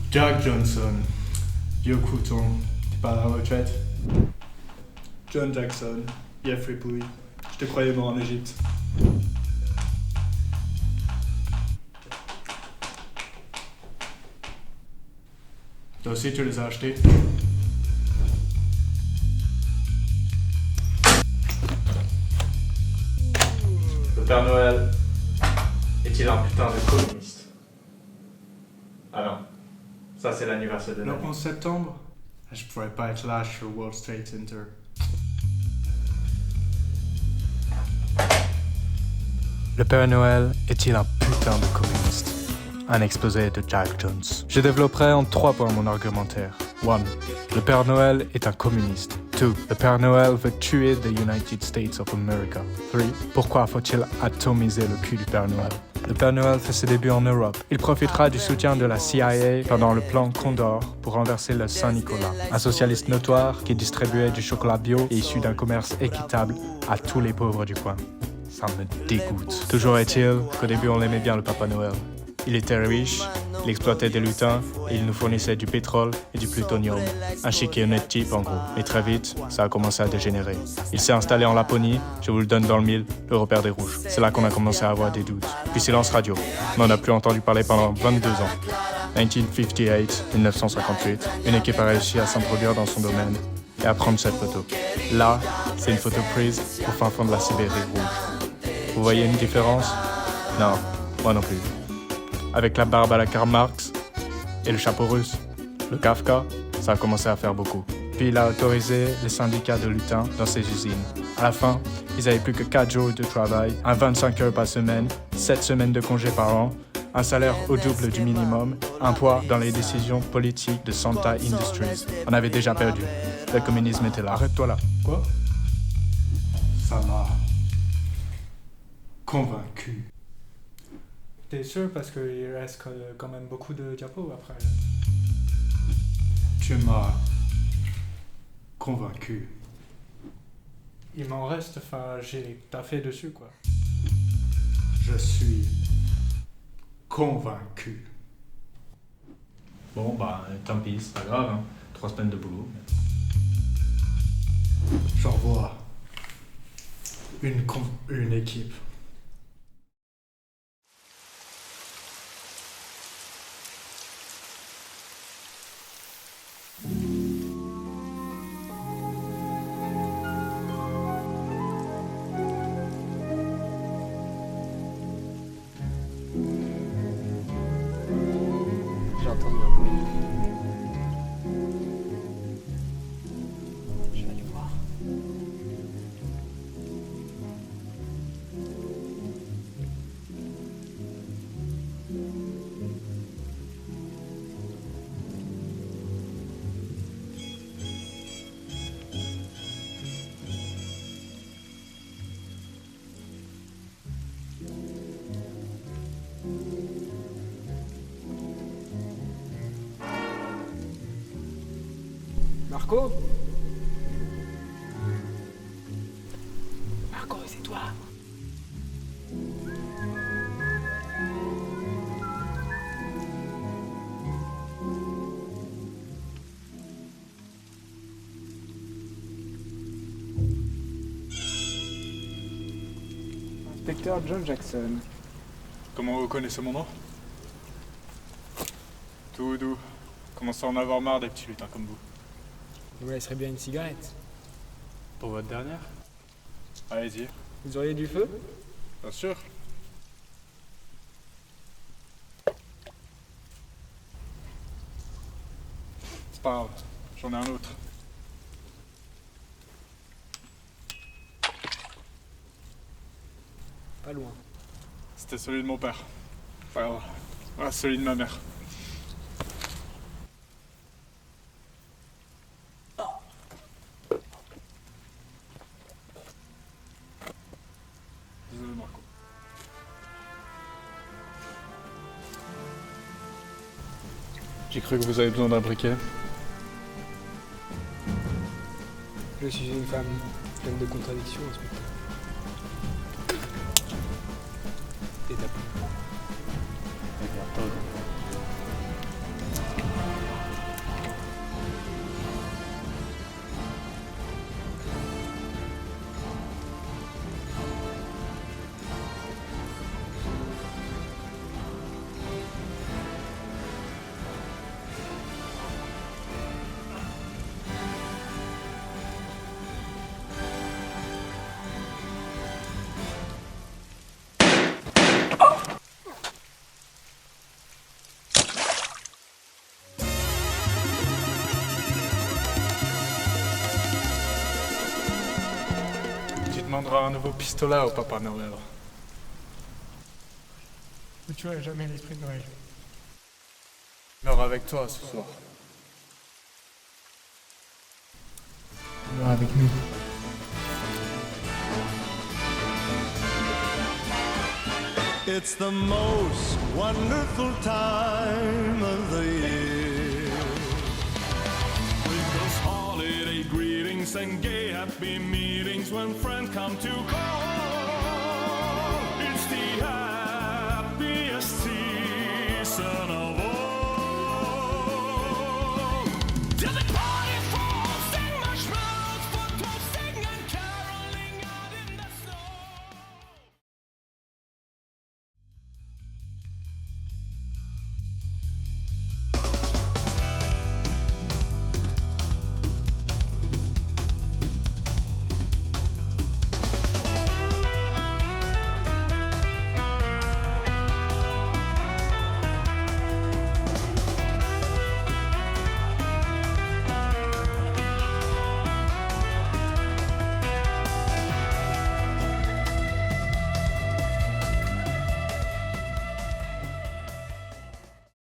Jack Johnson, vieux crouton, t'es pas à la retraite? John Jackson, Jeffrey Pouille, je te croyais mort en Égypte. Toi aussi tu les as achetés? Le Père Noël est-il un putain de communiste? Ah non, ça c'est l'anniversaire de Le Noël. 11 septembre, je pourrais pas être là sur World Trade Center. Le Père Noël est-il un putain de communiste? Un exposé de Jack Jones. Je développerai en 3 points mon argumentaire. 1. Le Père Noël est un communiste. 2. Le Père Noël veut tuer the United States of America. 3. Pourquoi faut-il atomiser le cul du Père Noël? Le Père Noël fait ses débuts en Europe. Il profitera du soutien de la CIA pendant le plan Condor pour renverser le Saint-Nicolas, un socialiste notoire qui distribuait du chocolat bio et issu d'un commerce équitable à tous les pauvres du coin. Ça me dégoûte. Toujours est-il qu'au début on l'aimait bien le Papa Noël. Il était riche, il exploitait des lutins et il nous fournissait du pétrole et du plutonium. Un chic et honnête type en gros. Mais très vite, ça a commencé à dégénérer. Il s'est installé en Laponie, je vous le donne dans le mille, le repère des rouges. C'est là qu'on a commencé à avoir des doutes. Puis silence radio. On n'en a plus entendu parler pendant 22 ans. 1958, une équipe a réussi à s'introduire dans son domaine et à prendre cette photo. Là, c'est une photo prise au fin fond de la Sibérie rouge. Vous voyez une différence? Non, moi non plus. Avec la barbe à la Karl Marx et le chapeau russe, le Kafka, ça a commencé à faire beaucoup. Puis il a autorisé les syndicats de lutins dans ses usines. À la fin, ils n'avaient plus que 4 jours de travail, un 25 heures par semaine, 7 semaines de congés par an, un salaire au double du minimum, un poids dans les décisions politiques de Santa Industries. On avait déjà perdu. Le communisme était là. Arrête-toi là. Quoi? Ça m'a convaincu. T'es sûr parce qu'il reste quand même beaucoup de diapos après. Tu m'as convaincu. Il m'en reste, j'ai taffé dessus quoi. Je suis convaincu. Bon bah tant pis, c'est pas grave, hein. 3 semaines de boulot. J'envoie une équipe. J'ai entendu un bruit. Je vais aller voir. Marco? Marco, c'est toi? Inspecteur John Jackson. Comment vous connaissez mon nom? Tout doux. Commence à en avoir marre des petits lutins comme vous. Vous me laisserez bien une cigarette. Pour votre dernière? Allez-y. Vous auriez du feu? Bien sûr. C'est pas grave, j'en ai un autre. Pas loin. C'était celui de mon père. Pas grave. Voilà, celui de ma mère. Désolé, Marco. J'ai cru que vous avez besoin d'un briquet. Je suis une femme pleine de contradictions, inspecteur. Et d'aplomb. Tu demanderas un nouveau pistolet au Papa Noël. Ne tuerai jamais l'esprit de Noël. Il meurt avec toi ce soir. Il meurt avec nous. It's the most wonderful time of the year. With those holiday greetings and gay happy meetings when friends come to call. It's the happiest season of